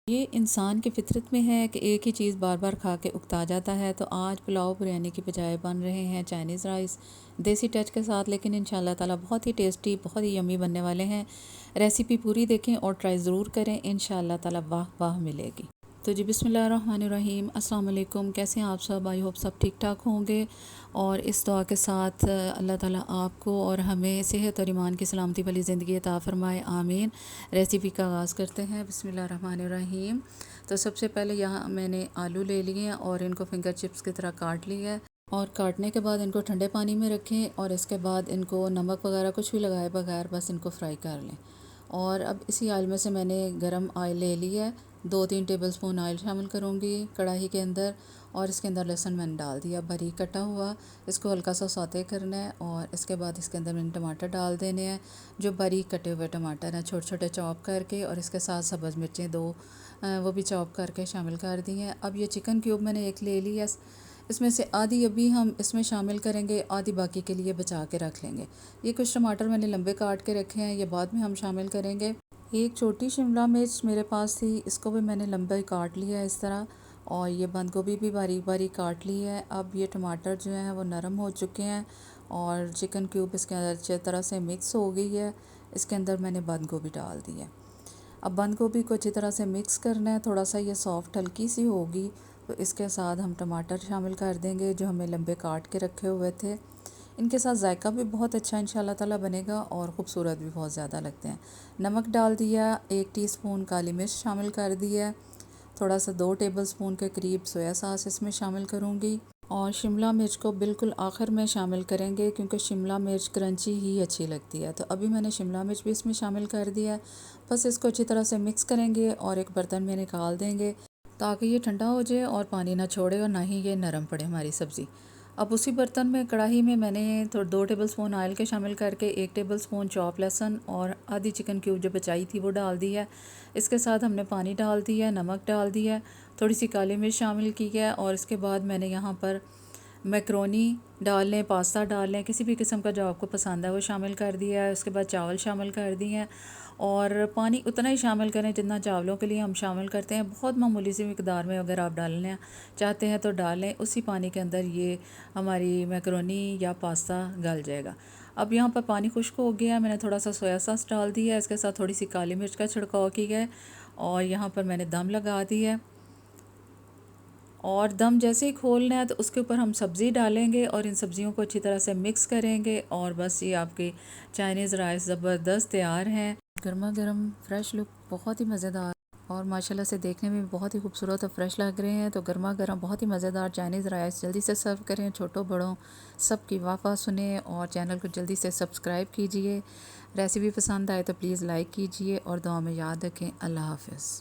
ये इंसान की फितरत में है कि एक ही चीज़ बार बार खा के उकता जाता है। तो आज पुलाव बिरयानी की बजाय बन रहे हैं चाइनीज़ राइस देसी टच के साथ, लेकिन इंशाल्लाह ताला बहुत ही टेस्टी, बहुत ही यम्मी बनने वाले हैं। रेसिपी पूरी देखें और ट्राई ज़रूर करें, इंशाल्लाह ताला वाह वाह मिलेगी। तो जी बिस्मिल्लाहिर्रहमानिर्रहीम, अस्सलाम वालेकुम। कैसे हैं आप सब? आई होप सब ठीक ठाक होंगे। और इस दुआ के साथ अल्लाह ताला आपको और हमें सेहत और ईमान की सलामती वाली ज़िंदगी अता फ़रमाए, आमीन। रेसिपी का आगाज़ करते हैं। बिस्मिल्लाहिर्रहमानिर्रहीम। तो सबसे पहले यहाँ मैंने आलू ले लिए हैं और इनको फिंगर चिप्स की तरह काट लिया है। और काटने के बाद इनको ठंडे पानी में रखें और इसके बाद इनको नमक वगैरह कुछ भी लगाए बगैर बस इनको फ्राई कर लें। और अब इसी ऑयल में से मैंने गरम ऑयल ले लिया है। 2-3 टेबलस्पून ऑयल शामिल करूँगी कढ़ाई के अंदर। और इसके अंदर लहसुन मैंने डाल दिया बारीक कटा हुआ। इसको हल्का सा सौते करना है और इसके बाद इसके अंदर मैंने टमाटर डाल देने हैं, जो बारीक कटे हुए टमाटर हैं छोटे छोटे चॉप करके। और इसके साथ सब्ज़ मिर्चें 2 वो भी चॉप करके शामिल कर दी हैं। अब ये चिकन क्यूब मैंने एक ले लिया, इसमें से आधी अभी हम इसमें शामिल करेंगे, आधी बाकी के लिए बचा के रख लेंगे। ये कुछ टमाटर मैंने लंबे काट के रखे हैं, ये बाद में हम शामिल करेंगे। एक छोटी शिमला मिर्च मेरे पास थी, इसको भी मैंने लंबे काट लिया है इस तरह। और ये बंद गोभी भी बारीक बारीक काट ली है। अब ये टमाटर जो हैं वो नरम हो चुके हैं और चिकन क्यूब इसके अंदर अच्छी तरह से मिक्स हो गई है। इसके अंदर मैंने बंद गोभी डाल दी है। अब बंद गोभी को अच्छी तरह से मिक्स करना है। थोड़ा सा ये सॉफ्ट हल्की सी होगी तो इसके साथ हम टमाटर शामिल कर देंगे जो हमें लंबे काट के रखे हुए थे। इनके साथ जायका भी बहुत अच्छा इंशाल्लाह ताला बनेगा और ख़ूबसूरत भी बहुत ज़्यादा लगते हैं। नमक डाल दिया, 1 टीस्पून काली मिर्च शामिल कर दिया, थोड़ा सा 2 टेबलस्पून के करीब सोया सॉस इसमें शामिल करूँगी। और शिमला मिर्च को बिल्कुल आखिर में शामिल करेंगे क्योंकि शिमला मिर्च क्रंची ही अच्छी लगती है। तो अभी मैंने शिमला मिर्च भी इसमें शामिल कर दिया है। बस इसको अच्छी तरह से मिक्स करेंगे और एक बर्तन में निकाल देंगे ताकि ये ठंडा हो जाए और पानी ना छोड़े और ना ही ये नरम पड़े हमारी सब्ज़ी। अब उसी बर्तन में कढ़ाई में मैंने 2 टेबलस्पून ऑयल के शामिल करके 1 टेबलस्पून चॉप लहसुन और आधी चिकन क्यूब जो बचाई थी वो डाल दी है। इसके साथ हमने पानी डाल दिया, नमक डाल दिया, थोड़ी सी काली मिर्च शामिल की है। और इसके बाद मैंने यहाँ पर मैक्रोनी डाल लें, पास्ता डाल लें, किसी भी किस्म का जो आपको पसंद है वो शामिल कर दिया है। उसके बाद चावल शामिल कर दिए हैं और पानी उतना ही शामिल करें जितना चावलों के लिए हम शामिल करते हैं। बहुत मामूली सी मिकदार में अगर आप डालना चाहते हैं तो डाल लें। उसी पानी के अंदर ये हमारी मैक्रोनी या पास्ता गल जाएगा। अब यहाँ पर पानी खुश्क हो गया है, मैंने थोड़ा सा सोया सॉस डाल दिया है, इसके साथ थोड़ी सी काली मिर्च का छिड़काव किया है और यहाँ पर मैंने दम लगा दी है। और दम जैसे ही खोलना है तो उसके ऊपर हम सब्ज़ी डालेंगे और इन सब्ज़ियों को अच्छी तरह से मिक्स करेंगे और बस ये आपकी चाइनीज़ राइस ज़बरदस्त तैयार हैं। गर्मा गर्म फ्रेश लुक, बहुत ही मज़ेदार और माशाल्लाह से देखने में भी बहुत ही खूबसूरत और फ्रेश लग रहे हैं। तो गर्मा गर्म बहुत ही मज़ेदार चाइनीज़ राइस जल्दी से सर्व करें, छोटों बड़ों सबकी वाह सुने और चैनल को जल्दी से सब्सक्राइब कीजिए। रेसिपी पसंद आए तो प्लीज़ लाइक कीजिए और दुआ में याद रखें। अल्लाह हाफ़िज़।